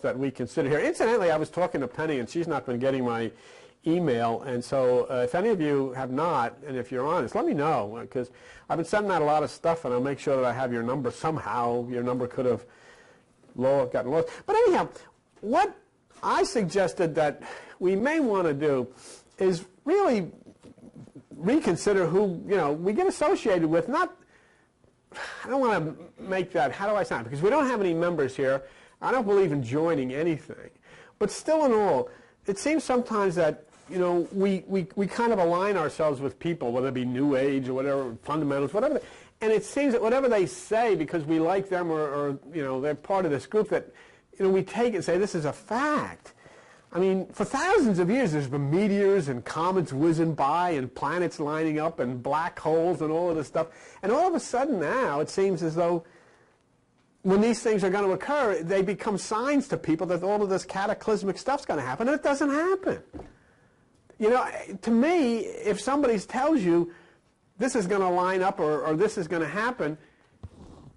suggest that we consider here. Incidentally, I was talking to Penny, and she's not been getting my email, and so if any of you have not, and if you're honest, let me know, because I've been sending out a lot of stuff, and I'll make sure that I have your number somehow. Your number could have gotten lost. But anyhow, what I suggested that we may want to do is really reconsider who, we get associated with. Not, I don't want to make that, how do I sound? Because we don't have any members here. I don't believe in joining anything. But still in all, it seems sometimes that, we kind of align ourselves with people, whether it be New Age or whatever, fundamentals, whatever. And it seems that whatever they say, because we like them or they're part of this group, that, we take it and say, this is a fact. I mean, for thousands of years, there's been meteors and comets whizzing by and planets lining up and black holes and all of this stuff. And all of a sudden now, it seems as though when these things are going to occur, they become signs to people that all of this cataclysmic stuff's going to happen, and it doesn't happen. To me, if somebody tells you this is going to line up or this is going to happen,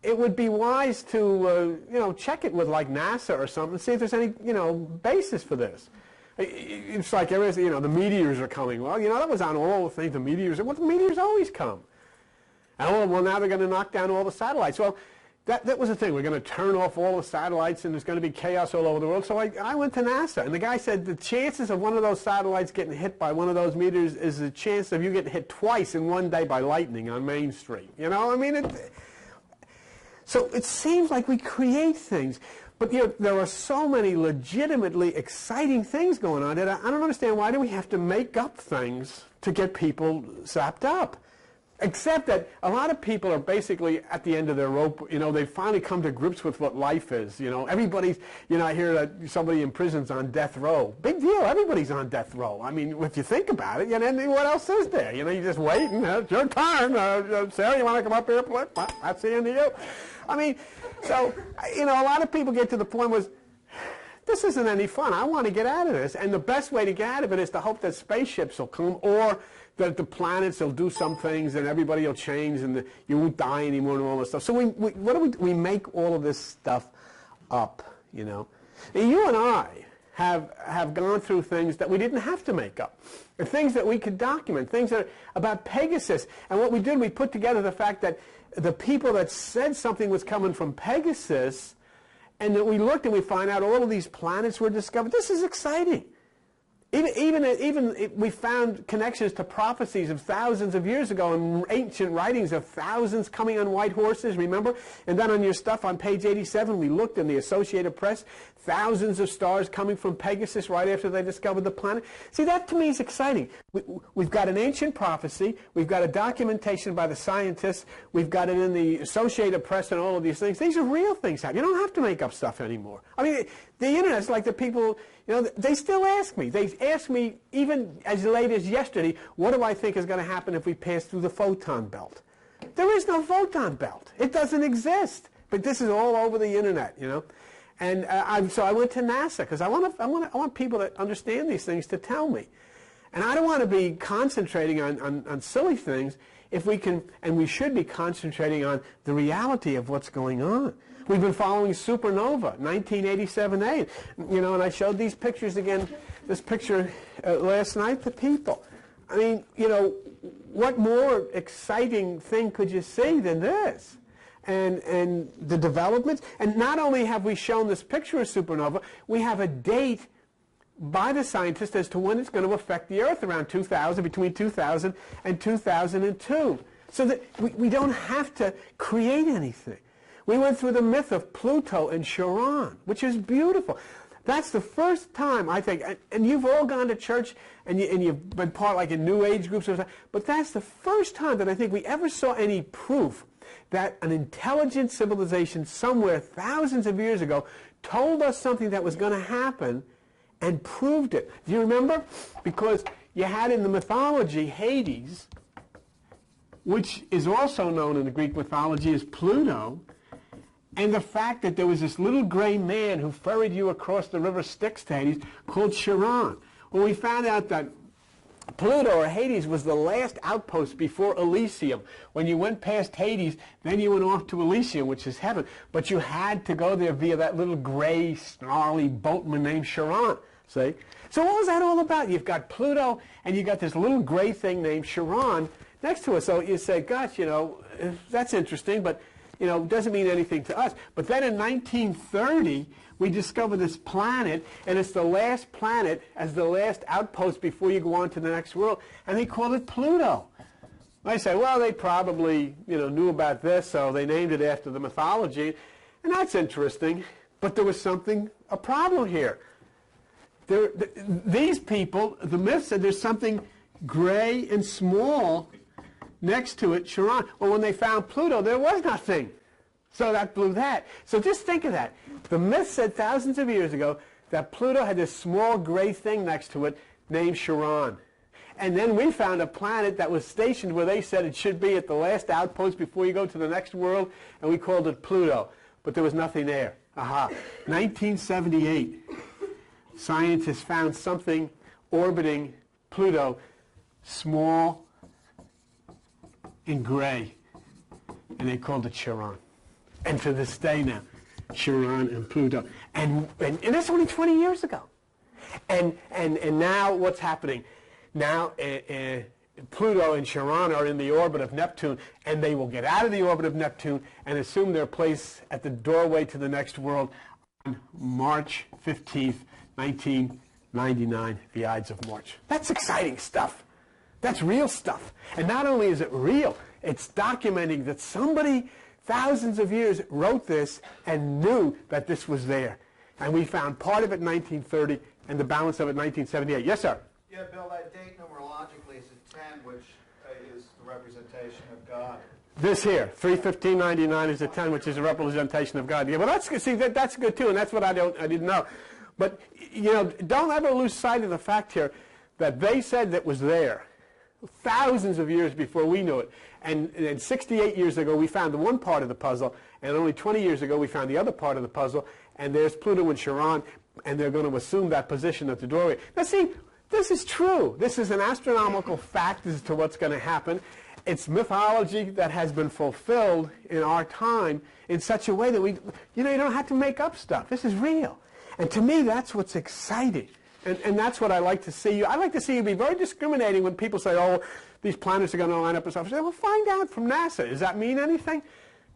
it would be wise to, check it with like NASA or something, see if there's any, basis for this. It's like, the meteors are coming. Well, that was on all the things, the meteors. Well, the meteors always come. And now they're going to knock down all the satellites. Well, that was the thing. We're going to turn off all the satellites and there's going to be chaos all over the world. So I went to NASA, and the guy said the chances of one of those satellites getting hit by one of those meteors is the chance of you getting hit twice in one day by lightning on Main Street. So it seems like we create things. But there are so many legitimately exciting things going on that I don't understand, why do we have to make up things to get people zapped up? Except that a lot of people are basically at the end of their rope. They've finally come to grips with what life is. Everybody's, I hear that somebody in prison's on death row. Big deal. Everybody's on death row. I mean, if you think about it, then what else is there? You just waiting. It's your turn. Sarah, you want to come up here? That's the end of you. I mean, so, a lot of people get to the point where this isn't any fun. I want to get out of this. And the best way to get out of it is to hope that spaceships will come, or that the planets will do some things and everybody will change and you won't die anymore and all this stuff. So we make all of this stuff up, And you and I have gone through things that we didn't have to make up. And things that we could document, things that are about Pegasus. And what we did, we put together the fact that the people that said something was coming from Pegasus, and that we looked and we find out all of these planets were discovered. This is exciting. Even we found connections to prophecies of thousands of years ago in ancient writings of thousands coming on white horses, remember? And then on your stuff on page 87, we looked in the Associated Press, thousands of stars coming from Pegasus right after they discovered the planet. See, that to me is exciting. We've got an ancient prophecy, we've got a documentation by the scientists, we've got it in the Associated Press and all of these things. These are real things. You don't have to make up stuff anymore. I mean, the Internet's like the people, they still ask me. They ask me even as late as yesterday, what do I think is going to happen if we pass through the photon belt? There is no photon belt. It doesn't exist. But this is all over the Internet, And so I went to NASA because I want people that understand these things to tell me. And I don't want to be concentrating on silly things if we can, and we should be concentrating on the reality of what's going on. We've been following supernova, 1987A, and I showed these pictures again, this picture last night to people. I mean, what more exciting thing could you see than this? And the developments, and not only have we shown this picture of supernova, we have a date by the scientists as to when it's going to affect the Earth around 2000, between 2000 and 2002. So that we don't have to create anything. We went through the myth of Pluto and Charon, which is beautiful. That's the first time, I think, and you've all gone to church and you've been part like in New Age groups, but that's the first time that I think we ever saw any proof that an intelligent civilization somewhere thousands of years ago told us something that was going to happen and proved it. Do you remember? Because you had in the mythology Hades, which is also known in the Greek mythology as Pluto, and the fact that there was this little gray man who ferried you across the river Styx to Hades called Charon. Well, we found out that Pluto, or Hades, was the last outpost before Elysium. When you went past Hades, then you went off to Elysium, which is heaven. But you had to go there via that little gray, snarly boatman named Charon. See? So what was that all about? You've got Pluto, and you've got this little gray thing named Charon next to it. So you say, gosh, you know, that's interesting, but, you know, doesn't mean anything to us. But then in 1930, we discovered this planet, and it's the last planet as the last outpost before you go on to the next world, and they called it Pluto. I say, well, they probably, you know, knew about this, so they named it after the mythology, and that's interesting. But there was a problem here. These people, the myth said there's something gray and small next to it, Charon. Well, when they found Pluto, there was nothing. So that blew that. So just think of that. The myth said thousands of years ago that Pluto had this small gray thing next to it named Charon. And then we found a planet that was stationed where they said it should be at the last outpost before you go to the next world, and we called it Pluto. But there was nothing there. Aha. 1978. Scientists found something orbiting Pluto, small and gray, and they called it Charon. And to this day now, Charon and Pluto. And that's only 20 years ago. And now what's happening? Now Pluto and Charon are in the orbit of Neptune, and they will get out of the orbit of Neptune and assume their place at the doorway to the next world on March 15th, 1999, the Ides of March. That's exciting stuff. That's real stuff. And not only is it real, it's documenting that somebody thousands of years wrote this and knew that this was there. And we found part of it in 1930 and the balance of it in 1978. Yes, sir? Yeah, Bill, that date numerologically is a 10, which is the representation of God. This here, 3/15/99 is a 10, which is a representation of God. Yeah, well, that's good too, and that's what I didn't know. But, you know, don't ever lose sight of the fact here that they said that was there thousands of years before we knew it. And 68 years ago, we found the one part of the puzzle, and only 20 years ago, we found the other part of the puzzle, and there's Pluto and Charon, and they're going to assume that position at the doorway. Now, see, this is true. This is an astronomical fact as to what's going to happen. It's mythology that has been fulfilled in our time in such a way that you don't have to make up stuff. This is real. And to me, that's what's exciting. And that's what I like to see you. I like to see you be very discriminating when people say, oh, these planets are going to line up and stuff. I say, well, find out from NASA. Does that mean anything?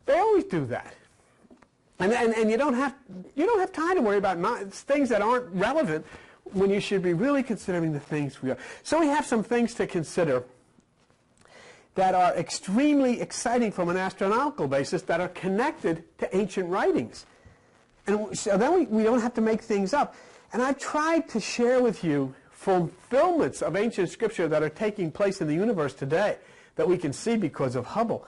They always do that. And you don't have time to worry about things that aren't relevant when you should be really considering the things we are. So we have some things to consider that are extremely exciting from an astronomical basis that are connected to ancient writings. And so then we don't have to make things up. And I've tried to share with you fulfillments of ancient scripture that are taking place in the universe today that we can see because of Hubble.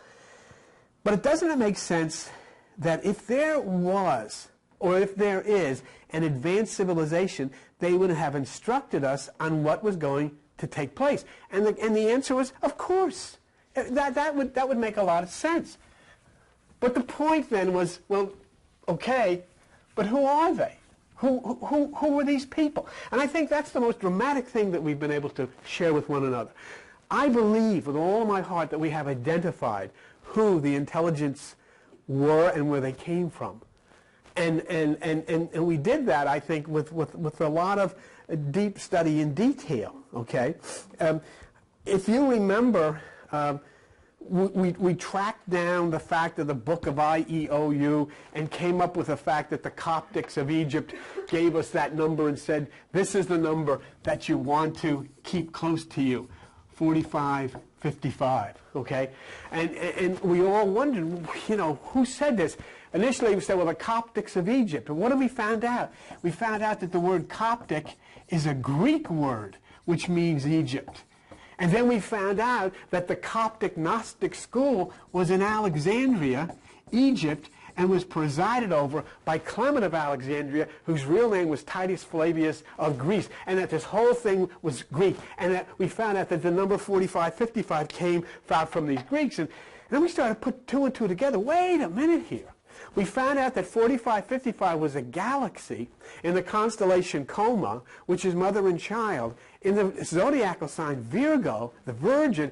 But doesn't it make sense that if there was, or if there is, an advanced civilization, they would have instructed us on what was going to take place? And the answer was, of course. That would make a lot of sense. But the point then was, well, okay, but who are they? Who are these people? And I think that's the most dramatic thing that we've been able to share with one another. I believe with all my heart that we have identified who the intelligence were and where they came from. And we did that, I think, with a lot of deep study in detail, okay? If you remember, we tracked down the fact of the book of IEOU and came up with the fact that the Coptics of Egypt gave us that number and said, this is the number that you want to keep close to you, 4555, okay? And we all wondered, who said this? Initially we said, well, the Coptics of Egypt. And what have we found out? We found out that the word Coptic is a Greek word, which means Egypt. And then we found out that the Coptic Gnostic school was in Alexandria, Egypt, and was presided over by Clement of Alexandria, whose real name was Titus Flavius of Greece, and that this whole thing was Greek. And that we found out that the number 4555 came out from these Greeks. And then we started to put two and two together. Wait a minute here. We found out that 4555 was a galaxy in the constellation Coma, which is mother and child, in the zodiacal sign Virgo, the Virgin.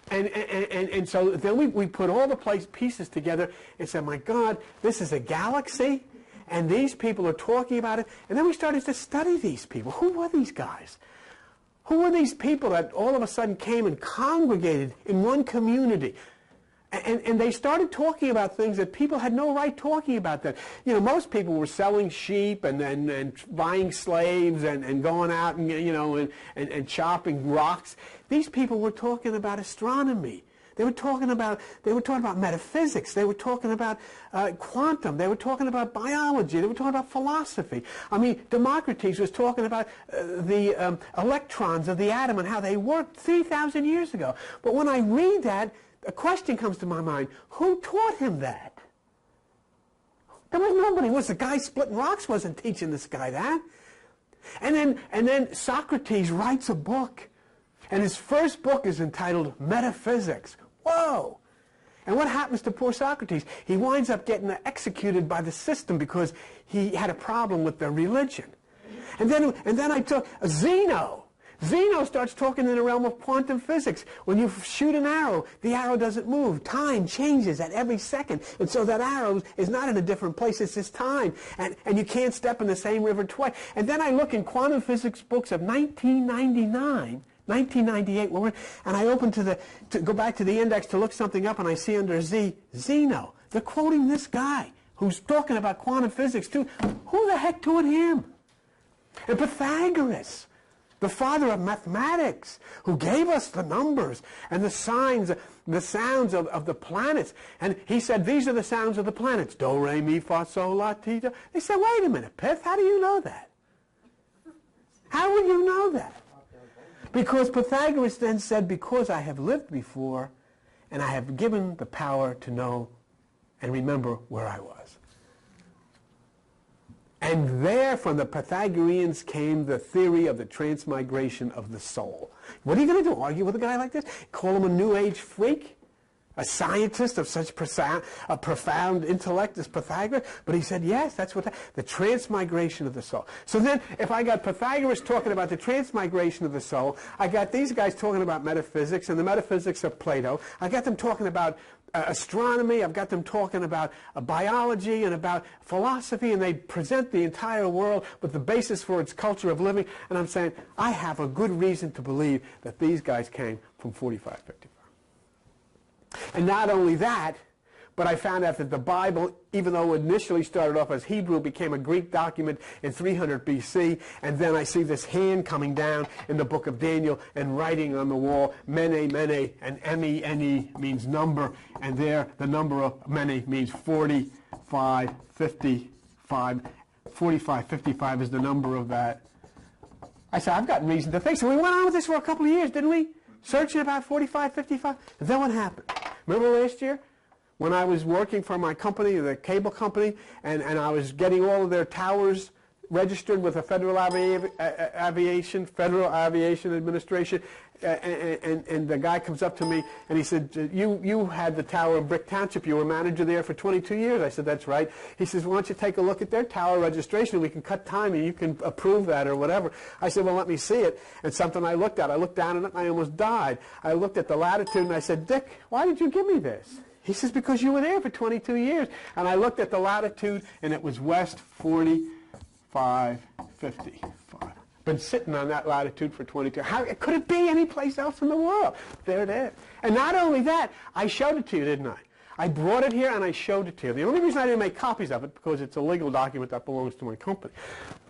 And so then we put all the pieces together and said, my God, this is a galaxy, and these people are talking about it. And then we started to study these people. Who were these guys? Who were these people that all of a sudden came and congregated in one community? And they started talking about things that people had no right talking about. That, you know, most people were selling sheep and buying slaves and going out and, you know, and chopping rocks. These people were talking about astronomy. They were talking about metaphysics. They were talking about quantum. They were talking about biology. They were talking about philosophy. I mean, Democritus was talking about the electrons of the atom and how they worked 3,000 years ago. But when I read that, a question comes to my mind. Who taught him that? There was nobody. Was the guy splitting rocks wasn't teaching this guy that. And then Socrates writes a book. And his first book is entitled Metaphysics. Whoa! And what happens to poor Socrates? He winds up getting executed by the system because he had a problem with their religion. And then I took Zeno. Zeno starts talking in the realm of quantum physics. When you shoot an arrow, the arrow doesn't move. Time changes at every second. And so that arrow is not in a different place. It's just time. And you can't step in the same river twice. And then I look in quantum physics books of 1999, 1998, and I open to go back to the index to look something up, and I see under Z, Zeno. They're quoting this guy who's talking about quantum physics too. Who the heck taught him? And Pythagoras, the father of mathematics, who gave us the numbers and the signs, the sounds of the planets. And he said, these are the sounds of the planets. Do, re, mi, fa, sol, la, ti, do. They said, wait a minute, Pyth, how do you know that? How would you know that? Because Pythagoras then said, because I have lived before, and I have given the power to know and remember where I was. And there, from the Pythagoreans, came the theory of the transmigration of the soul. What are you going to do? Argue with a guy like this? Call him a New Age freak? A scientist of such a profound intellect as Pythagoras? But he said, yes, that's what the transmigration of the soul. So then, if I got Pythagoras talking about the transmigration of the soul, I got these guys talking about metaphysics and the metaphysics of Plato. I got them talking about astronomy. I've got them talking about biology and about philosophy, and they present the entire world with the basis for its culture of living. And I'm saying, I have a good reason to believe that these guys came from 4555. And not only that, but I found out that the Bible, even though it initially started off as Hebrew, became a Greek document in 300 BC. And then I see this hand coming down in the book of Daniel and writing on the wall, Mene, Mene, and Emi, Eni means number. And there, the number of Mene means 45, 55. 45, 55 is the number of that. I said, I've got reason to think. So we went on with this for a couple of years, didn't we? Searching about 45, 55. And then what happened? Remember last year when I was working for my company, the cable company, and I was getting all of their towers registered with the Federal Aviation Administration, and the guy comes up to me and he said, you had the tower in Brick Township. You were manager there for 22 years. I said, that's right. He says, why don't you take a look at their tower registration? We can cut time and you can approve that or whatever. I said, well, let me see it. And something I looked at. I looked down at it and I almost died. I looked at the latitude and I said, Dick, why did you give me this? He says, because you were there for 22 years. And I looked at the latitude and it was west 45, 55. Been sitting on that latitude for 22. How could it be any place else in the world? There it is. And not only that, I showed it to you, didn't I? I brought it here and I showed it to you. The only reason I didn't make copies of it because it's a legal document that belongs to my company.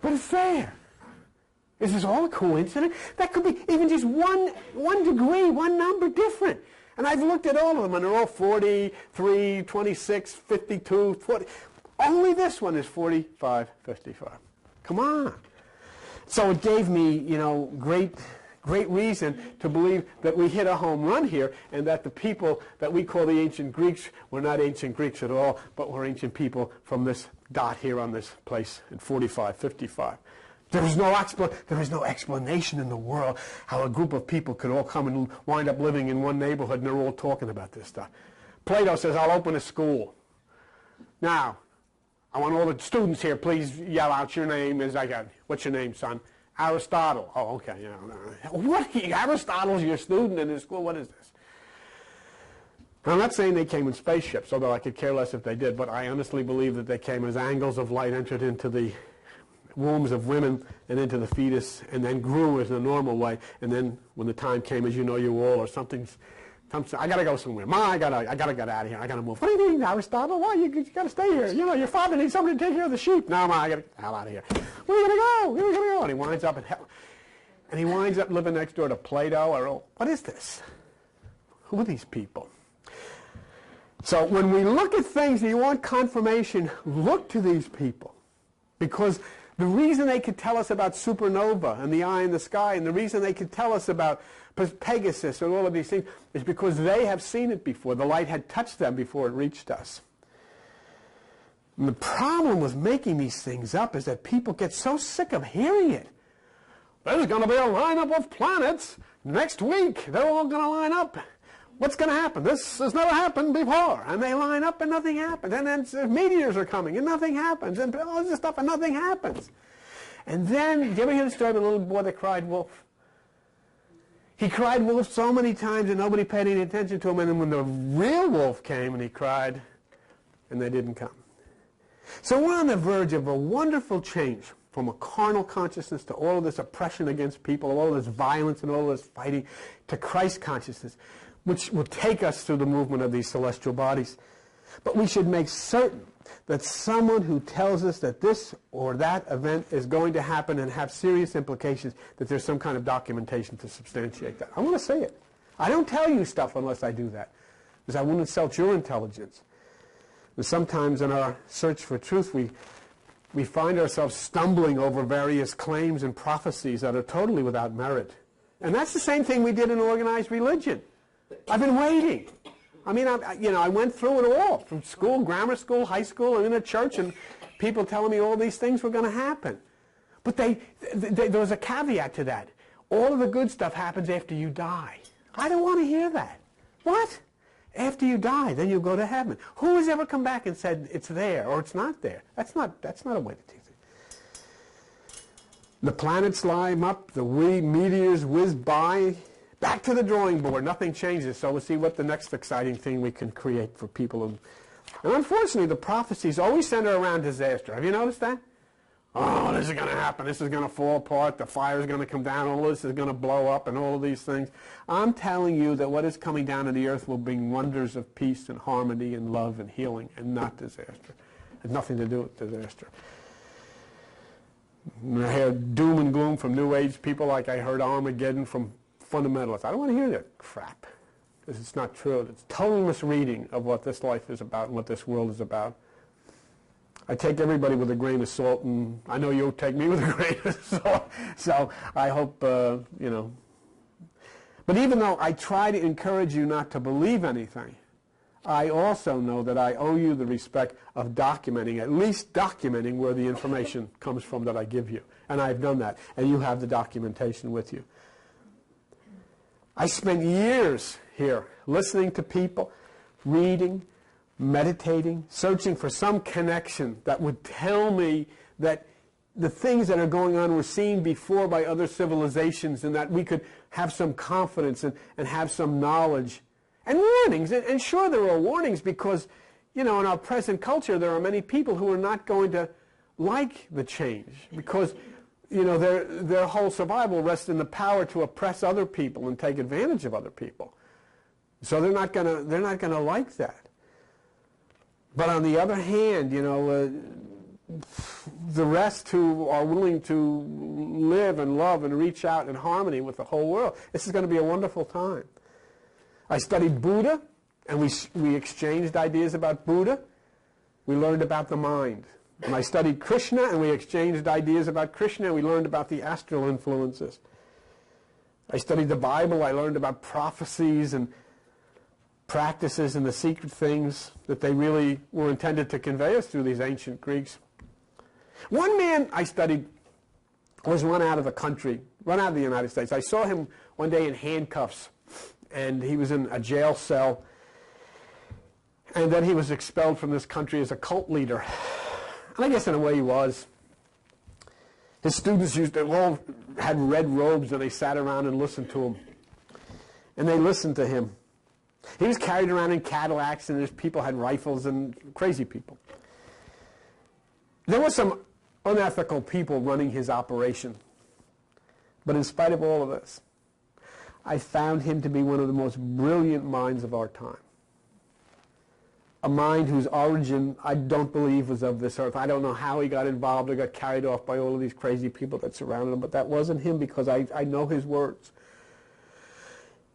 But it's there. Is this all a coincidence? That could be even just one degree, one number different. And I've looked at all of them and they're all 43, 26, 52, 40. Only this one is 45, 55. Come on. So it gave me, great reason to believe that we hit a home run here and that the people that we call the ancient Greeks were not ancient Greeks at all, but were ancient people from this dot here on this place in 45, 55. There is no explanation in the world how a group of people could all come and wind up living in one neighborhood and they're all talking about this stuff. Plato says, I'll open a school. Now, I want all the students here, please yell out your name as I got, what's your name, son? Aristotle. Oh, okay. You know, what? Aristotle's your student in this school? What is this? I'm not saying they came in spaceships, although I could care less if they did, but I honestly believe that they came as angles of light entered into the wombs of women and into the fetus and then grew in a normal way. And then when the time came, as you know, you all or something's, I got to go somewhere. Ma, I gotta get out of here. I got to move. What do you mean, Aristotle? Why? You got to stay here. You know, your father needs somebody to take care of the sheep. No, Ma, I got to get the hell out of here. Where are you going to go? Where are you going to go? And he winds up in hell. And he winds up living next door to Plato. Or what is this? Who are these people? So when we look at things and you want confirmation, look to these people. Because the reason they could tell us about supernova and the eye in the sky, and the reason they could tell us about Pegasus and all of these things, is because they have seen it before. The light had touched them before it reached us. And the problem with making these things up is that people get so sick of hearing it. There's going to be a lineup of planets next week. They're all going to line up. What's going to happen? This has never happened before. And they line up and nothing happens. And then meteors are coming and nothing happens. And all this stuff and nothing happens. And then, did you ever hear the story of a little boy that cried wolf? He cried wolf so many times and nobody paid any attention to him. And then when the real wolf came and he cried, and they didn't come. So we're on the verge of a wonderful change from a carnal consciousness to all of this oppression against people, all of this violence and all of this fighting, to Christ consciousness, which will take us through the movement of these celestial bodies. But we should make certain that someone who tells us that this or that event is going to happen and have serious implications, that there's some kind of documentation to substantiate that. I want to say it. I don't tell you stuff unless I do that, because I won't insult your intelligence. And sometimes in our search for truth, we find ourselves stumbling over various claims and prophecies that are totally without merit. And that's the same thing we did in organized religion. I've been waiting. I mean, I went through it all, from school, grammar school, high school, and in a church, and people telling me all these things were going to happen. But there was a caveat to that. All of the good stuff happens after you die. I don't want to hear that. What? After you die, then you'll go to heaven. Who has ever come back and said it's there or it's not there? That's not a way to do it. The planets line up, the meteors whiz by. Back to the drawing board. Nothing changes. So we'll see what the next exciting thing we can create for people. And unfortunately, the prophecies always center around disaster. Have you noticed that? Oh, this is going to happen. This is going to fall apart. The fire is going to come down. All this is going to blow up and all of these things. I'm telling you that what is coming down to the earth will bring wonders of peace and harmony and love and healing and not disaster. It has nothing to do with disaster. I hear doom and gloom from New Age people like I heard Armageddon from fundamentalists. I don't want to hear that crap, because it's not true. It's total misreading of what this life is about and what this world is about. I take everybody with a grain of salt, and I know you'll take me with a grain of salt. So I hope, But even though I try to encourage you not to believe anything, I also know that I owe you the respect of documenting, at least documenting where the information comes from that I give you. And I've done that, and you have the documentation with you. I spent years here listening to people, reading, meditating, searching for some connection that would tell me that the things that are going on were seen before by other civilizations, and that we could have some confidence and have some knowledge. And warnings. And sure, there are warnings because, in our present culture, there are many people who are not going to like the change because their whole survival rests in the power to oppress other people and take advantage of other people. So they're not gonna like that. But on the other hand, the rest who are willing to live and love and reach out in harmony with the whole world, this is going to be a wonderful time. I studied Buddha, and we exchanged ideas about Buddha. We learned about the mind. And I studied Krishna, and we exchanged ideas about Krishna, and we learned about the astral influences. I studied the Bible. I learned about prophecies and practices and the secret things that they really were intended to convey us through these ancient Greeks. One man I studied was run out of the country, run out of the United States. I saw him one day in handcuffs, and he was in a jail cell. And then he was expelled from this country as a cult leader. And I guess in a way he was. His students all had red robes and they sat around and listened to him. And they listened to him. He was carried around in Cadillacs and his people had rifles and crazy people. There were some unethical people running his operation. But in spite of all of this, I found him to be one of the most brilliant minds of our time. A mind whose origin I don't believe was of this earth. I don't know how he got involved or got carried off by all of these crazy people that surrounded him, but that wasn't him because I know his words.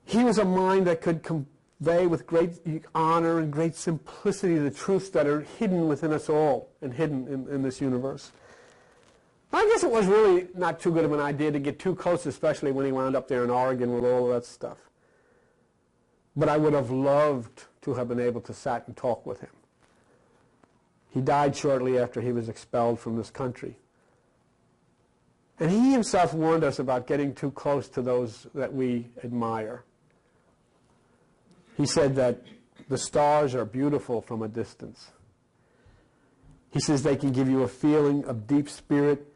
He was a mind that could convey with great honor and great simplicity the truths that are hidden within us all and hidden in this universe. I guess it was really not too good of an idea to get too close, especially when he wound up there in Oregon with all of that stuff. But I would have loved to have been able to sit and talk with him. He died shortly after he was expelled from this country. And he himself warned us about getting too close to those that we admire. He said that the stars are beautiful from a distance. He says they can give you a feeling of deep spirit.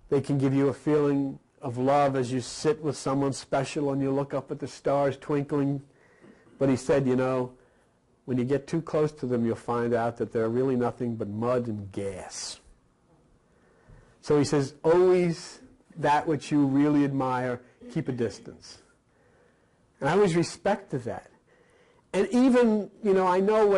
They can give you a feeling of love as you sit with someone special and you look up at the stars twinkling. But he said, you know, when you get too close to them, you'll find out that they're really nothing but mud and gas. So he says, always that which you really admire, keep a distance. And I always respected that. And even, you know, I know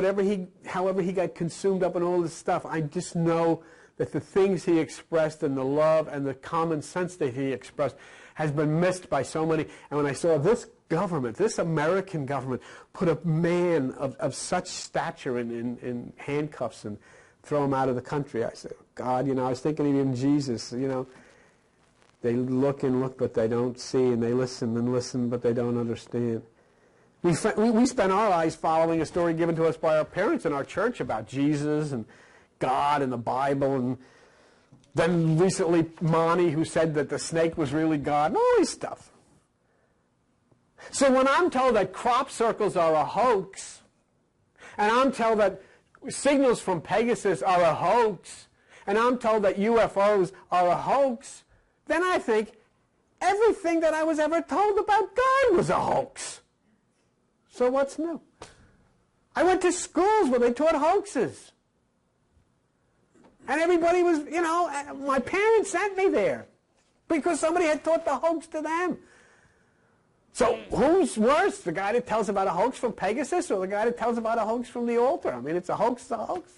however he got consumed up in all this stuff, I just know that the things he expressed and the love and the common sense that he expressed has been missed by so many. And when I saw this government, this American government, put a man of such stature in handcuffs and throw him out of the country, I said, God, you know, I was thinking of even Jesus, you know. They look and look, but they don't see, and they listen and listen, but they don't understand. We spent our lives following a story given to us by our parents in our church about Jesus and God and the Bible, and then recently Monty, who said that the snake was really God, and all this stuff. So when I'm told that crop circles are a hoax, and I'm told that signals from Pegasus are a hoax, and I'm told that UFOs are a hoax, then I think everything that I was ever told about God was a hoax. So what's new? I went to schools where they taught hoaxes. And everybody was, you know, my parents sent me there because somebody had taught the hoax to them. So who's worse, the guy that tells about a hoax from Pegasus or the guy that tells about a hoax from the altar? I mean, it's a hoax, it's a hoax.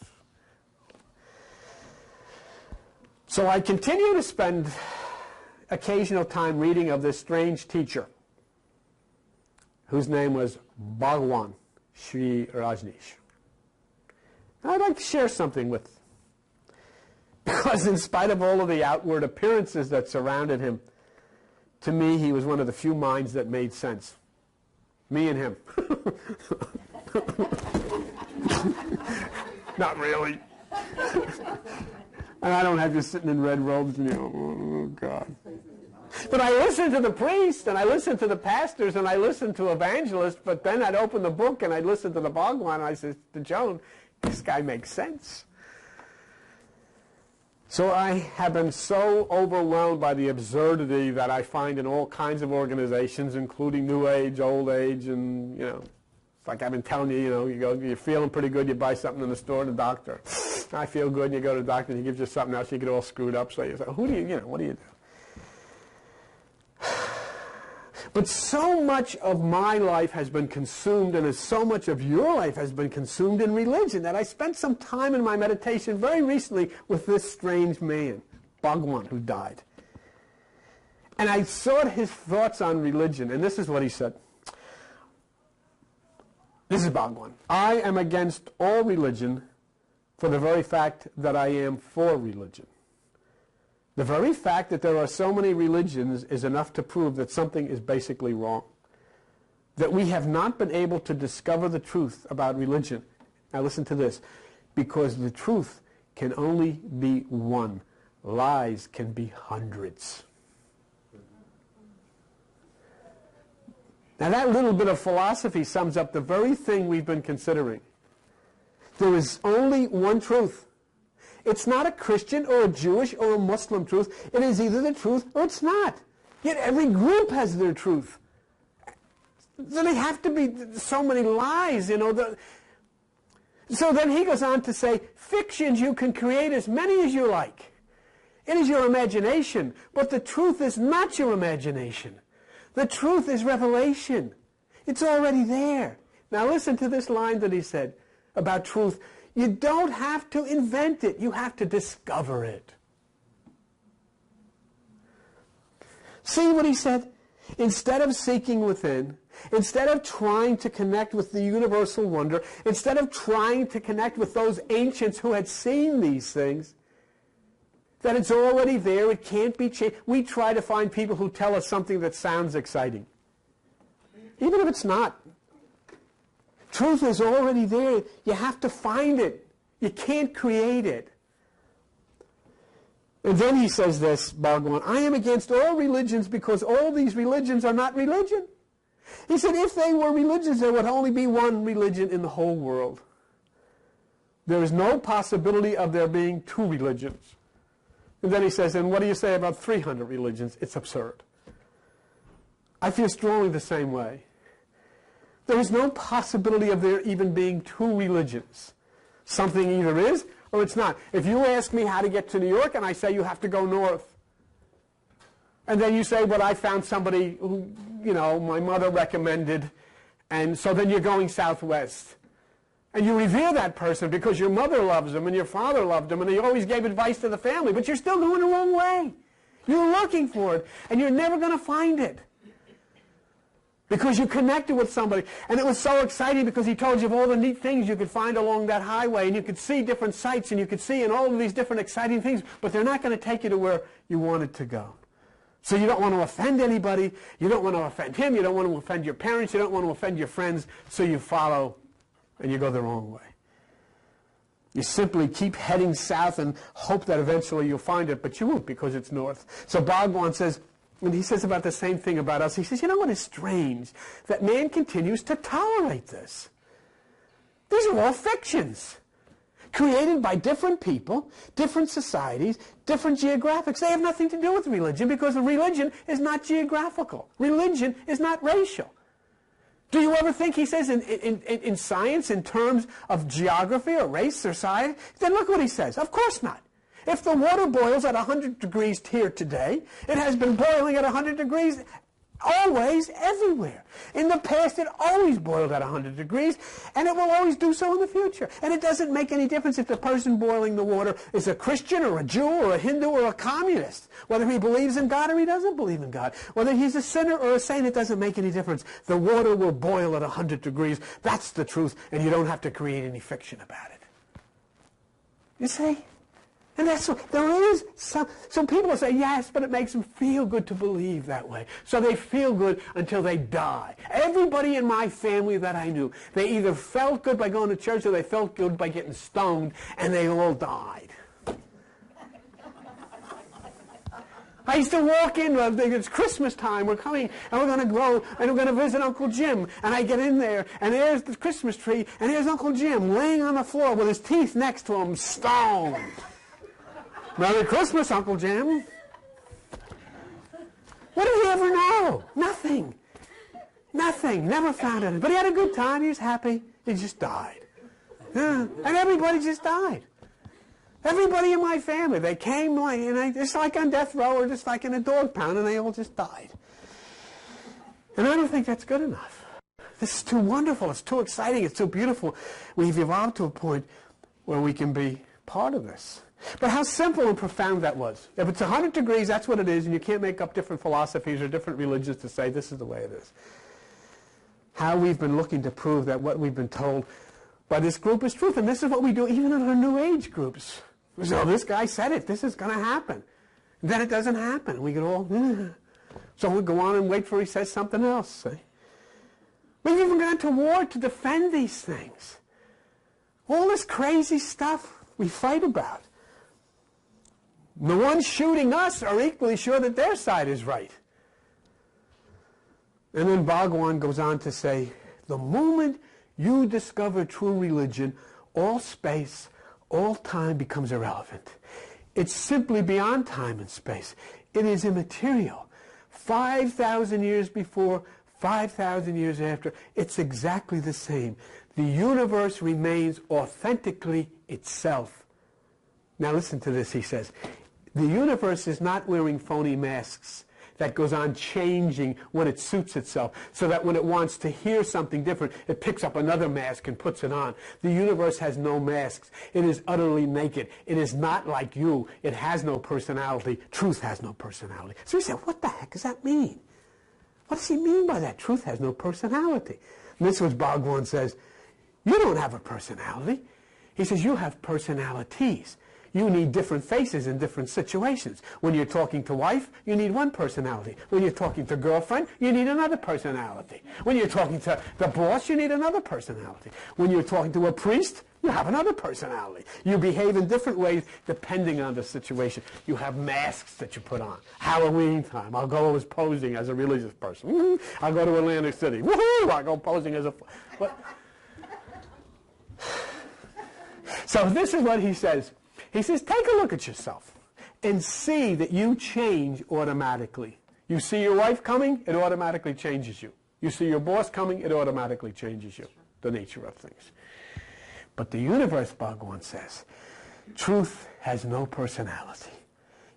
So I continue to spend occasional time reading of this strange teacher whose name was Bhagwan Sri Rajneesh. And I'd like to share something with, because in spite of all of the outward appearances that surrounded him, to me he was one of the few minds that made sense. Me and him. Not really. And I don't have you sitting in red robes and you know, oh God. But I listened to the priests, and I listened to the pastors, and I listened to evangelists, but then I'd open the book, and I'd listen to the Bhagwan, and I said to Joan, this guy makes sense. So I have been so overwhelmed by the absurdity that I find in all kinds of organizations, including New Age, Old Age, and, you know, it's like I've been telling you, you know, you go, you're feeling pretty good, you buy something in the store, the doctor. I feel good, and you go to the doctor, and he gives you something else, you get all screwed up, so you say, what do you do? But so much of my life has been consumed, and so much of your life has been consumed in religion, that I spent some time in my meditation very recently with this strange man, Bhagwan, who died. And I sought his thoughts on religion, and this is what he said. This is Bhagwan. I am against all religion for the very fact that I am for religion. The very fact that there are so many religions is enough to prove that something is basically wrong. That we have not been able to discover the truth about religion. Now listen to this. Because the truth can only be one. Lies can be hundreds. Now that little bit of philosophy sums up the very thing we've been considering. There is only one truth. It's not a Christian or a Jewish or a Muslim truth. It is either the truth or it's not. Yet every group has their truth. So they have to be so many lies, you know. So then he goes on to say, fictions you can create as many as you like. It is your imagination, but the truth is not your imagination. The truth is revelation. It's already there. Now listen to this line that he said about truth. You don't have to invent it. You have to discover it. See what he said? Instead of seeking within, instead of trying to connect with the universal wonder, instead of trying to connect with those ancients who had seen these things, that it's already there, it can't be changed. We try to find people who tell us something that sounds exciting, even if it's not. Truth is already there. You have to find it. You can't create it. And then he says this, Bhagwan, I am against all religions because all these religions are not religion. He said if they were religions, there would only be one religion in the whole world. There is no possibility of there being two religions. And then he says, and what do you say about 300 religions? It's absurd. I feel strongly the same way. There is no possibility of there even being two religions. Something either is or it's not. If you ask me how to get to New York and I say you have to go north, and then you say, well, I found somebody who, you know, my mother recommended, and so then you're going southwest. And you revere that person because your mother loves him and your father loved him and he always gave advice to the family, but you're still going the wrong way. You're looking for it, and you're never going to find it. Because you connected with somebody. And it was so exciting because he told you of all the neat things you could find along that highway. And you could see different sights and you could see and all of these different exciting things. But they're not going to take you to where you wanted to go. So you don't want to offend anybody. You don't want to offend him. You don't want to offend your parents. You don't want to offend your friends. So you follow and you go the wrong way. You simply keep heading south and hope that eventually you'll find it. But you won't because it's north. So Bhagwan says, and he says about the same thing about us. He says, you know what is strange? That man continues to tolerate this. These are all fictions created by different people, different societies, different geographics. They have nothing to do with religion because religion is not geographical. Religion is not racial. Do you ever think he says in science in terms of geography or race or science? Then look what he says. Of course not. If the water boils at 100 degrees here today, it has been boiling at 100 degrees always, everywhere. In the past, it always boiled at 100 degrees, and it will always do so in the future. And it doesn't make any difference if the person boiling the water is a Christian or a Jew or a Hindu or a communist. Whether he believes in God or he doesn't believe in God. Whether he's a sinner or a saint, it doesn't make any difference. The water will boil at 100 degrees. That's the truth, and you don't have to create any fiction about it. You see? And that's what, there is some people say, yes, but it makes them feel good to believe that way. So they feel good until they die. Everybody in my family that I knew, they either felt good by going to church or they felt good by getting stoned, and they all died. I used to walk in, it's Christmas time, we're coming, and we're going to go, and we're going to visit Uncle Jim. And I get in there, and there's the Christmas tree, and here's Uncle Jim laying on the floor with his teeth next to him, stoned. Merry Christmas, Uncle Jim. What did he ever know? Nothing. Nothing. Never found it. But he had a good time. He was happy. He just died. Yeah. And everybody just died. Everybody in my family. They came like, just like on death row or just like in a dog pound, and they all just died. And I don't think that's good enough. This is too wonderful. It's too exciting. It's too beautiful. We've evolved to a point where we can be part of this. But how simple and profound that was. If it's 100 degrees, that's what it is, and you can't make up different philosophies or different religions to say this is the way it is. How we've been looking to prove that what we've been told by this group is truth, and this is what we do even in our New Age groups. So this guy said it, this is going to happen. And then it doesn't happen. We get all, So we go on and wait for he says something else. See? We've even gone to war to defend these things. All this crazy stuff we fight about. The ones shooting us are equally sure that their side is right. And then Bhagwan goes on to say, the moment you discover true religion, all space, all time becomes irrelevant. It's simply beyond time and space. It is immaterial. 5,000 years before, 5,000 years after, it's exactly the same. The universe remains authentically itself. Now listen to this, he says. The universe is not wearing phony masks that goes on changing when it suits itself, so that when it wants to hear something different, it picks up another mask and puts it on. The universe has no masks. It is utterly naked. It is not like you. It has no personality. Truth has no personality. So he said, what the heck does that mean? What does he mean by that? Truth has no personality. And this is what Bhagwan says. You don't have a personality. He says, you have personalities. You need different faces in different situations. When you're talking to wife, you need one personality. When you're talking to girlfriend, you need another personality. When you're talking to the boss, you need another personality. When you're talking to a priest, you have another personality. You behave in different ways depending on the situation. You have masks that you put on. Halloween time, I'll go as posing as a religious person. I'll go to Atlantic City. Woohoo! I'll go posing as a... What? So this is what he says. He says, take a look at yourself and see that you change automatically. You see your wife coming, it automatically changes you. You see your boss coming, it automatically changes you, the nature of things. But the universe, Bhagwan says, truth has no personality.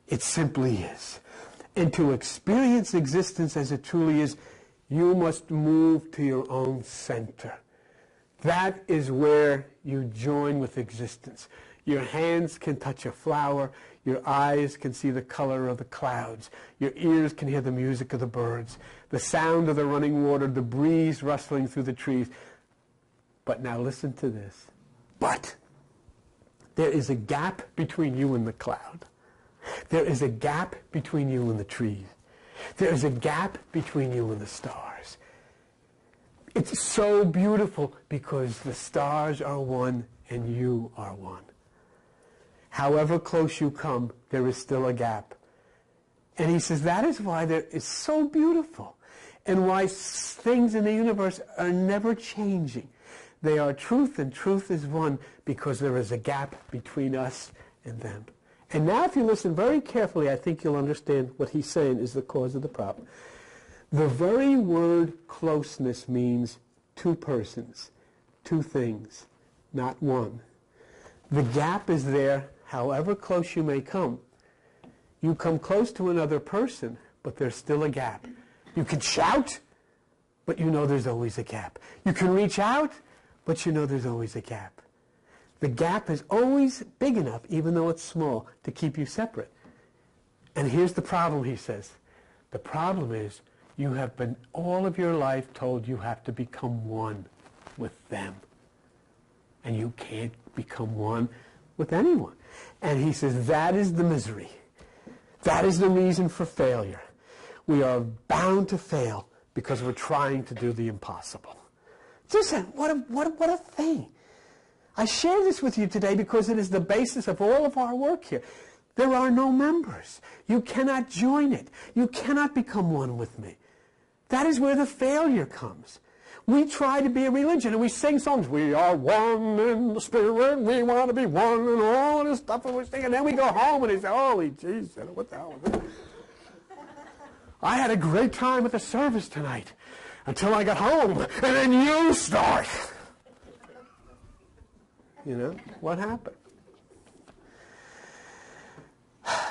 It simply is. And to experience existence as it truly is, you must move to your own center. That is where you join with existence. Your hands can touch a flower. Your eyes can see the color of the clouds. Your ears can hear the music of the birds, the sound of the running water, the breeze rustling through the trees. But now listen to this. But there is a gap between you and the cloud. There is a gap between you and the trees. There is a gap between you and the stars. It's so beautiful because the stars are one and you are one. However close you come, there is still a gap. And he says that is why there is so beautiful and why things in the universe are never changing. They are truth, and truth is one because there is a gap between us and them. And now if you listen very carefully, I think you'll understand what he's saying is the cause of the problem. The very word closeness means two persons, two things, not one. The gap is there however close you may come. You come close to another person, but there's still a gap. You can shout, but you know there's always a gap. You can reach out, but you know there's always a gap. The gap is always big enough, even though it's small, to keep you separate. And here's the problem, he says. The problem is you have been all of your life told you have to become one with them. And you can't become one with anyone. And he says that is the misery. That is the reason for failure. We are bound to fail because we're trying to do the impossible. Just what a thing. I share this with you today because it is the basis of all of our work here. There are no members. You cannot join it. You cannot become one with me. That is where the failure comes. We try to be a religion and we sing songs. We are one in the spirit. We want to be one and all this stuff and we sing. And then we go home and they say, holy Jesus, what the hell is this? I had a great time at the service tonight until I got home. And then you start. You know, what happened?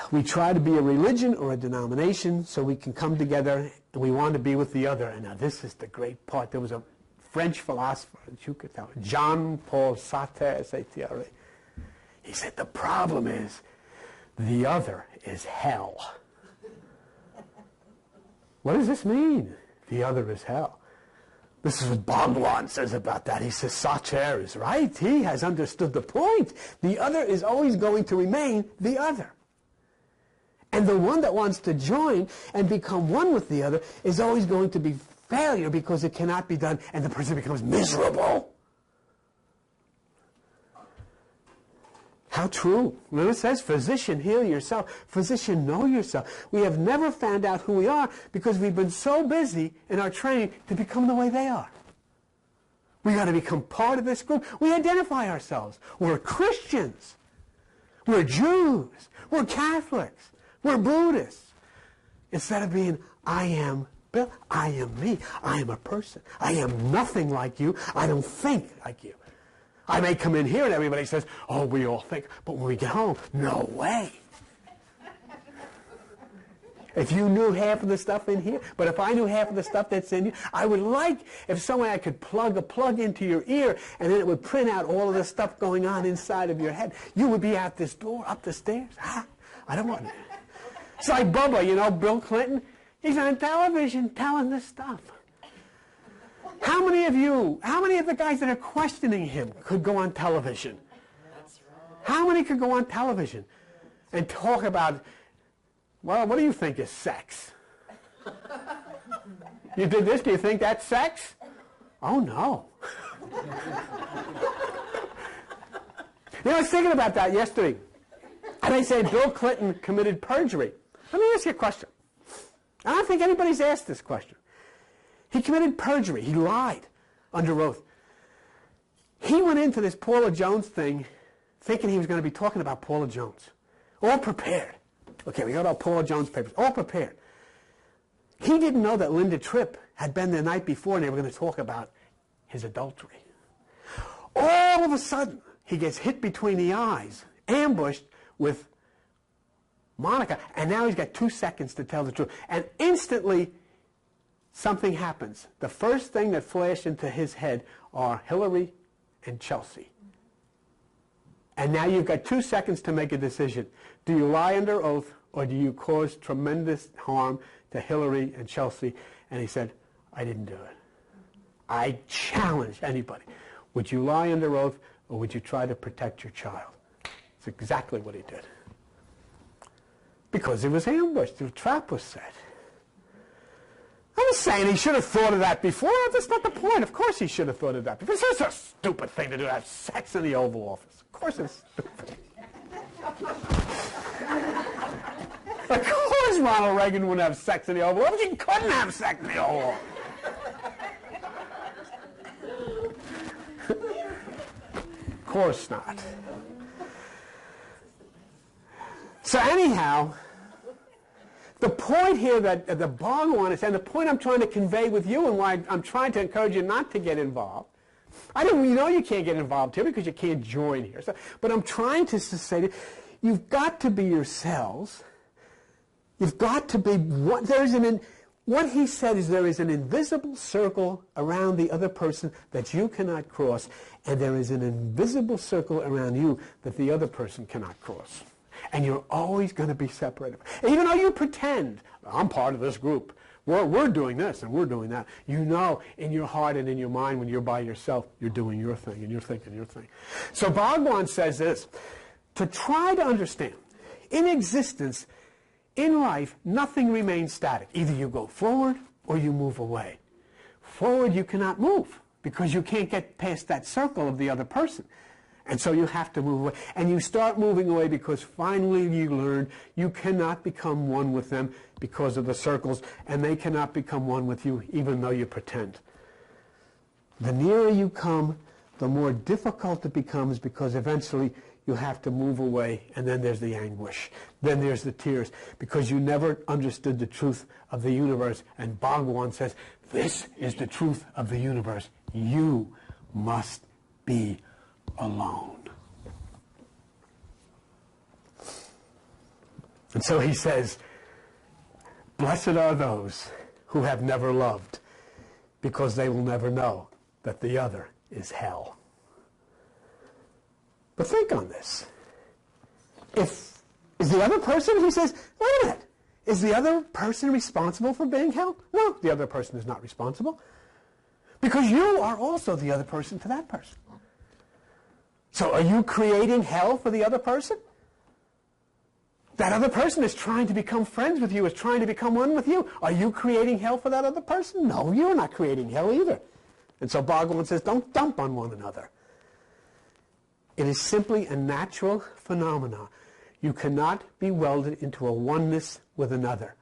We try to be a religion or a denomination so we can come together and we want to be with the other. And now this is the great part. There was a French philosopher, Jean-Paul Sartre, S-A-T-R-E. He said, the problem is the other is hell. What does this mean? The other is hell. This is what Bhagwan says about that. He says Sartre is right. He has understood the point. The other is always going to remain the other. And the one that wants to join and become one with the other is always going to be failure because it cannot be done and the person becomes miserable. How true. When it says, physician, heal yourself. Physician, know yourself. We have never found out who we are because we've been so busy in our training to become the way they are. We got to become part of this group. We identify ourselves. We're Christians. We're Jews. We're Catholics. We're Buddhists. Instead of being, I am Bill, I am me. I am a person. I am nothing like you. I don't think like you. I may come in here and everybody says, oh, we all think. But when we get home, no way. If you knew half of the stuff in here, but if I knew half of the stuff that's in you, I would like if some way I could plug a plug into your ear and then it would print out all of the stuff going on inside of your head. You would be out this door, up the stairs. I don't want it. It's like Bubba, you know, Bill Clinton. He's on television telling this stuff. How many of the guys that are questioning him could go on television? How many could go on television and talk about, well, what do you think is sex? You did this, do you think that's sex? Oh, no. You know, I was thinking about that yesterday. And they say Bill Clinton committed perjury. Let me ask you a question. I don't think anybody's asked this question. He committed perjury. He lied under oath. He went into this Paula Jones thing thinking he was going to be talking about Paula Jones. All prepared. Okay, we got our Paula Jones papers. All prepared. He didn't know that Linda Tripp had been there the night before and they were going to talk about his adultery. All of a sudden, he gets hit between the eyes, ambushed with Monica, and now he's got 2 seconds to tell the truth. And instantly, something happens. The first thing that flashed into his head are Hillary and Chelsea. And now you've got 2 seconds to make a decision. Do you lie under oath, or do you cause tremendous harm to Hillary and Chelsea? And he said, I didn't do it. I challenge anybody. Would you lie under oath, or would you try to protect your child? It's exactly what he did. Because he was ambushed. The trap was set. I'm not saying he should have thought of that before. That's not the point. Of course he should have thought of that before. It's just a stupid thing to do, have sex in the Oval Office. Of course it's stupid. Of course Ronald Reagan wouldn't have sex in the Oval Office. He couldn't have sex in the Oval Office. Of course not. So anyhow, the point here that the Bhagawan is, and the point I'm trying to convey with you and why I'm trying to encourage you not to get involved, you know you can't get involved here because you can't join here. So, but I'm trying to say to you, you've got to be yourselves. You've got to be what he said is there is an invisible circle around the other person that you cannot cross, and there is an invisible circle around you that the other person cannot cross. And you're always going to be separated. Even though you pretend, I'm part of this group. We're doing this and we're doing that. You know in your heart and in your mind when you're by yourself, you're doing your thing and you're thinking your thing. So Bhagwan says this, to try to understand, in existence, in life, nothing remains static. Either you go forward or you move away. Forward you cannot move because you can't get past that circle of the other person. And so you have to move away. And you start moving away because finally you learn you cannot become one with them because of the circles, and they cannot become one with you even though you pretend. The nearer you come, the more difficult it becomes because eventually you have to move away, and then there's the anguish. Then there's the tears because you never understood the truth of the universe. And Bhagawan says, this is the truth of the universe. You must be alone. And so he says, blessed are those who have never loved, because they will never know that the other is hell. But think on this. Is the other person, he says, wait a minute, is the other person responsible for being hell? No, the other person is not responsible. Because you are also the other person to that person. So are you creating hell for the other person? That other person is trying to become friends with you, is trying to become one with you. Are you creating hell for that other person? No, you're not creating hell either. And so Bhagavan says, don't dump on one another. It is simply a natural phenomena. You cannot be welded into a oneness with another,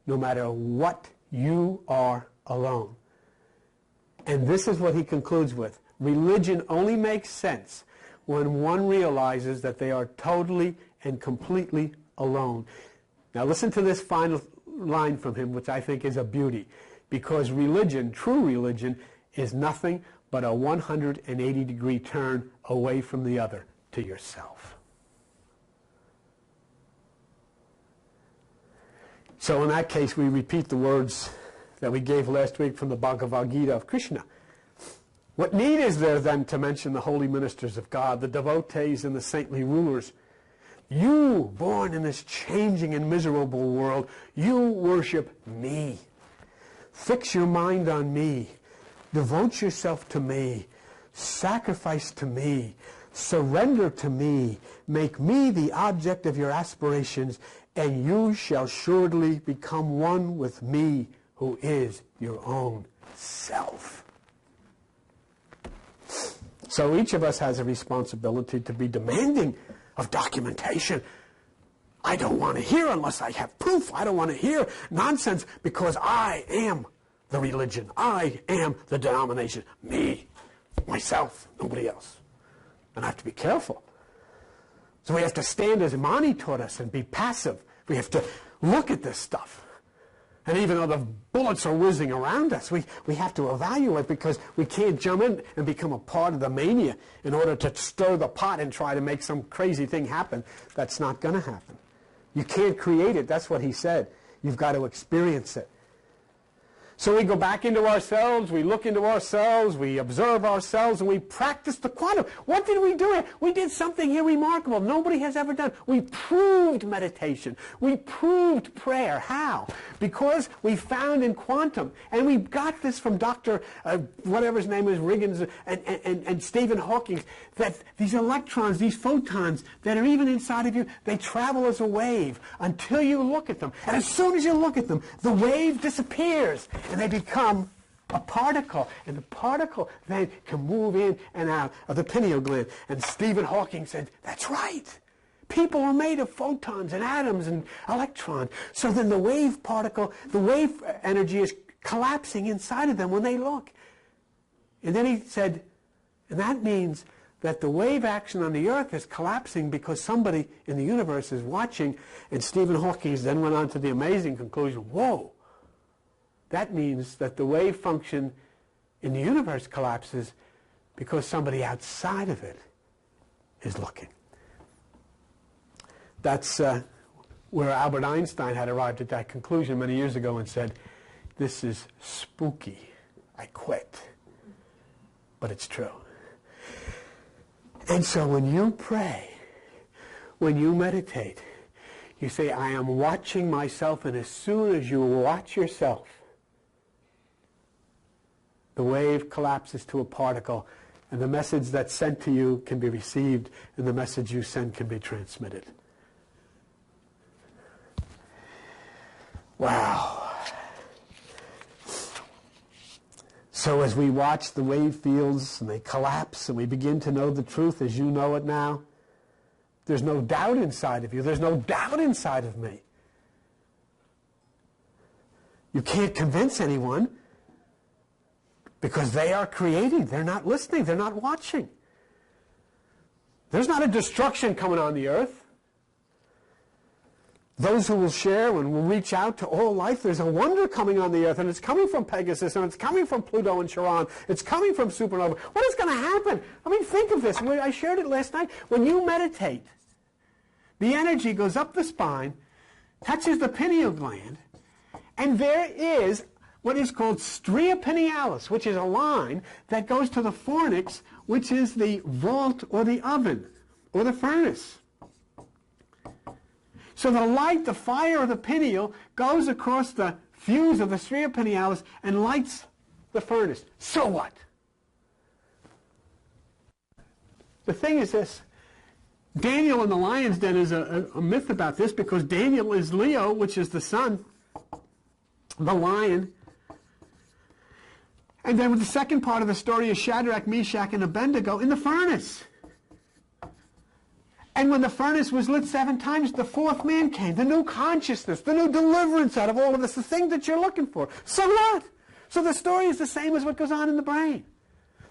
no matter what you are alone. And this is what he concludes with. Religion only makes sense when one realizes that they are totally and completely alone. Now listen to this final line from him, which I think is a beauty. Because religion, true religion, is nothing but a 180-degree turn away from the other to yourself. So in that case, we repeat the words that we gave last week from the Bhagavad Gita of Krishna. What need is there then to mention the holy ministers of God, the devotees and the saintly rulers? You, born in this changing and miserable world, you worship me. Fix your mind on me. Devote yourself to me. Sacrifice to me. Surrender to me. Make me the object of your aspirations, and you shall surely become one with me, who is your own self. So each of us has a responsibility to be demanding of documentation. I don't want to hear unless I have proof. I don't want to hear nonsense because I am the religion. I am the denomination. Me, myself, nobody else. And I have to be careful. So we have to stand as Mani taught us and be passive. We have to look at this stuff. And even though the bullets are whizzing around us, we have to evaluate, because we can't jump in and become a part of the mania in order to stir the pot and try to make some crazy thing happen. That's not going to happen. You can't create it. That's what he said. You've got to experience it. So we go back into ourselves, we look into ourselves, we observe ourselves, and we practice the quantum. What did we do here? We did something here remarkable nobody has ever done. We proved meditation. We proved prayer. How? Because we found in quantum, and we got this from Dr. Whatever his name is, Riggins, and Stephen Hawking, that these electrons, these photons that are even inside of you, they travel as a wave until you look at them. And as soon as you look at them, the wave disappears. And they become a particle. And the particle then can move in and out of the pineal gland. And Stephen Hawking said, that's right. People are made of photons and atoms and electrons. So then the wave particle, the wave energy is collapsing inside of them when they look. And then he said, and that means that the wave action on the earth is collapsing because somebody in the universe is watching. And Stephen Hawking then went on to the amazing conclusion, whoa. That means that the wave function in the universe collapses because somebody outside of it is looking. That's where Albert Einstein had arrived at that conclusion many years ago and said, this is spooky. I quit. But it's true. And so when you pray, when you meditate, you say, I am watching myself, and as soon as you watch yourself, the wave collapses to a particle, and the message that's sent to you can be received, and the message you send can be transmitted. Wow. So as we watch the wave fields and they collapse and we begin to know the truth as you know it now, there's no doubt inside of you. There's no doubt inside of me. You can't convince anyone because they are creating. They're not listening. They're not watching. There's not a destruction coming on the earth. Those who will share and will reach out to all life, there's a wonder coming on the earth, and it's coming from Pegasus, and it's coming from Pluto and Charon. It's coming from supernova. What is going to happen? I mean, think of this. I shared it last night. When you meditate, the energy goes up the spine, touches the pineal gland, and there is what is called stria pinealis, which is a line that goes to the fornix, which is the vault or the oven or the furnace. So the light, the fire of the pineal, goes across the fuse of the stria pinealis and lights the furnace. So what? The thing is this. Daniel in the lion's den is a myth about this, because Daniel is Leo, which is the sun, the lion. And then with the second part of the story is Shadrach, Meshach, and Abednego in the furnace. And when the furnace was lit 7 times, the fourth man came, the new consciousness, the new deliverance out of all of this, the thing that you're looking for. So what? So the story is the same as what goes on in the brain.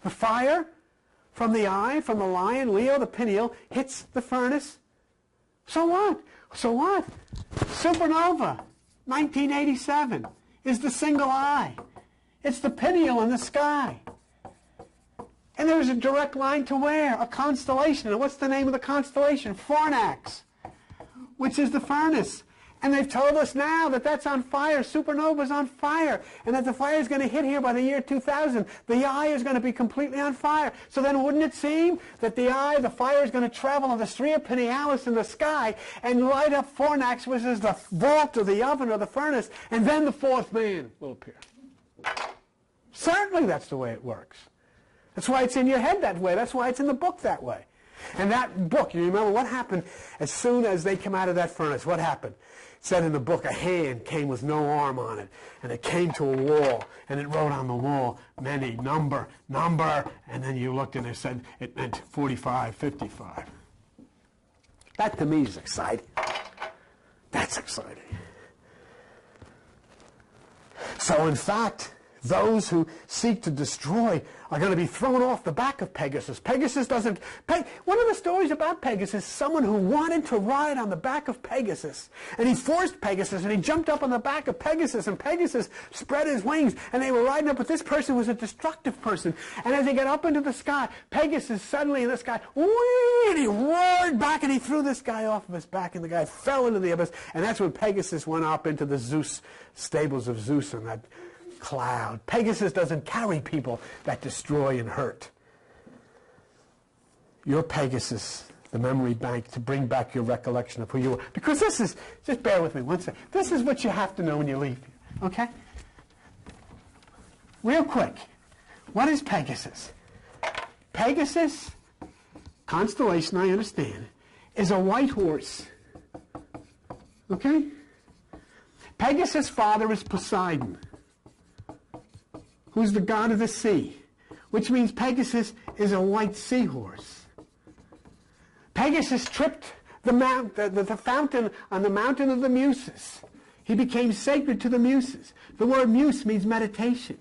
The fire from the eye, from the lion, Leo, the pineal, hits the furnace. So what? So what? Supernova, 1987, is the single eye. It's the pineal in the sky. And there's a direct line to where? A constellation. And what's the name of the constellation? Fornax, which is the furnace. And they've told us now that that's on fire. Supernova's on fire. And that the fire is going to hit here by the year 2000. The eye is going to be completely on fire. So then wouldn't it seem that the eye, the fire is going to travel on the Stria Pinealis in the sky and light up Fornax, which is the vault or the oven or the furnace, and then the fourth man will appear. Certainly that's the way it works. That's why it's in your head that way. That's why it's in the book that way. And that book, you remember what happened as soon as they come out of that furnace? What happened? It said in the book, a hand came with no arm on it, and it came to a wall, and it wrote on the wall, many, number, and then you looked and it said it meant 45, 55. That to me is exciting. That's exciting. So in fact, those who seek to destroy are going to be thrown off the back of Pegasus. Pegasus doesn't... One of the stories about Pegasus, someone who wanted to ride on the back of Pegasus, and he forced Pegasus, and he jumped up on the back of Pegasus, and Pegasus spread his wings, and they were riding up, but this person was a destructive person. And as they got up into the sky, Pegasus suddenly in the sky, whee, and he roared back, and he threw this guy off of his back, and the guy fell into the abyss, and that's when Pegasus went up into the Zeus, stables of Zeus, and that cloud. Pegasus doesn't carry people that destroy and hurt. Your Pegasus, the memory bank, to bring back your recollection of who you were. Because this is, just bear with me one second, this is what you have to know when you leave here, okay? Real quick, what is Pegasus? Pegasus, constellation, I understand, is a white horse, okay? Pegasus' father is Poseidon, who's the god of the sea, which means Pegasus is a white seahorse. Pegasus tripped the fountain on the mountain of the Muses. He became sacred to the Muses. The word muse means meditation.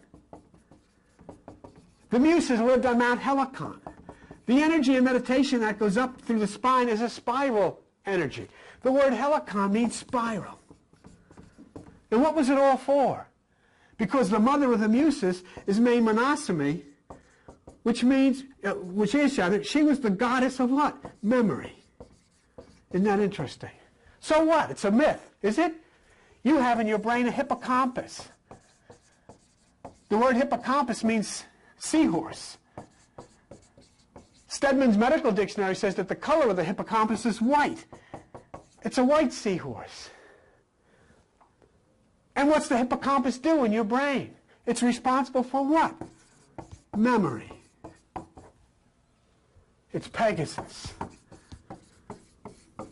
The Muses lived on Mount Helicon. The energy and meditation that goes up through the spine is a spiral energy. The word Helicon means spiral. And what was it all for? Because the mother of the Muses is named Monosome, which means, she was the goddess of what? Memory. Isn't that interesting? So what? It's a myth, is it? You have in your brain a hippocampus. The word hippocampus means seahorse. Stedman's Medical Dictionary says that the color of the hippocampus is white. It's a white seahorse. And what's the hippocampus do in your brain? It's responsible for what? Memory. It's Pegasus.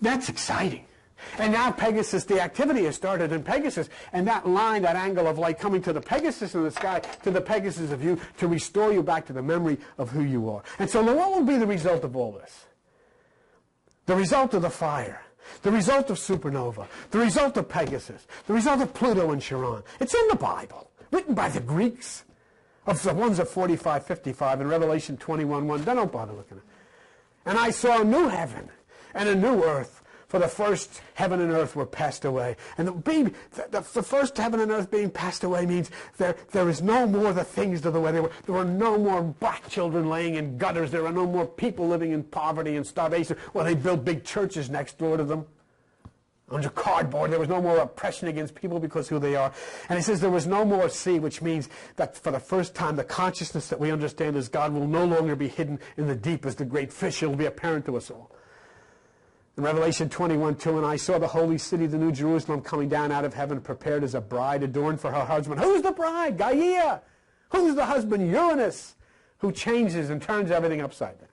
That's exciting. And now Pegasus, the activity has started in Pegasus, and that line, that angle of light coming to the Pegasus in the sky, to the Pegasus of you, to restore you back to the memory of who you are. And so what will be the result of all this? The result of the fire. The result of supernova, the result of Pegasus, the result of Pluto and Chiron. It's in the Bible, written by the Greeks, of the ones of 45, 55, in Revelation 21:1. Don't bother looking at it. And I saw a new heaven and a new earth, for the first heaven and earth were passed away. And the first heaven and earth being passed away means there is no more the things to the way they were. There were no more black children laying in gutters. There are no more people living in poverty and starvation. Well, they built big churches next door to them under cardboard. There was no more oppression against people because who they are. And he says there was no more sea, which means that for the first time the consciousness that we understand as God will no longer be hidden in the deep as the great fish. It will be apparent to us all. In Revelation 21:2, and I saw the holy city, the new Jerusalem, coming down out of heaven, prepared as a bride adorned for her husband. Who's the bride? Gaia. Who's the husband? Uranus, who changes and turns everything upside down.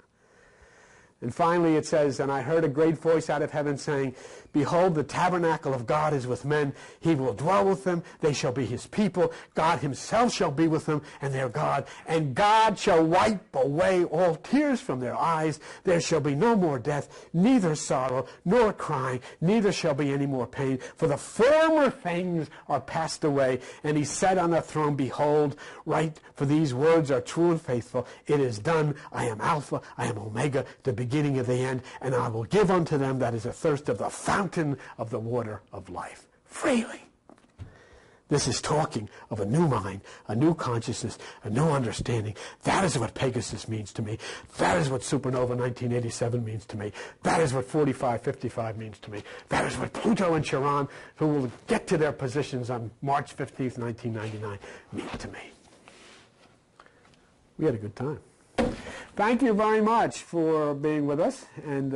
And finally it says, and I heard a great voice out of heaven saying, behold, the tabernacle of God is with men. He will dwell with them. They shall be his people. God himself shall be with them, and their God. And God shall wipe away all tears from their eyes. There shall be no more death, neither sorrow, nor crying, neither shall be any more pain. For the former things are passed away. And he said on the throne, behold, write, for these words are true and faithful. It is done. I am Alpha, I am Omega, the beginning of the end, and I will give unto them that is athirst of the fountain of the water of life freely. This is talking of a new mind, a new consciousness, a new understanding. That is what Pegasus means to me. That is what Supernova 1987 means to me. That is what 4555 means to me. That is what Pluto and Charon, who will get to their positions on March 15th, 1999, mean to me. We had a good time. Thank you very much for being with us, and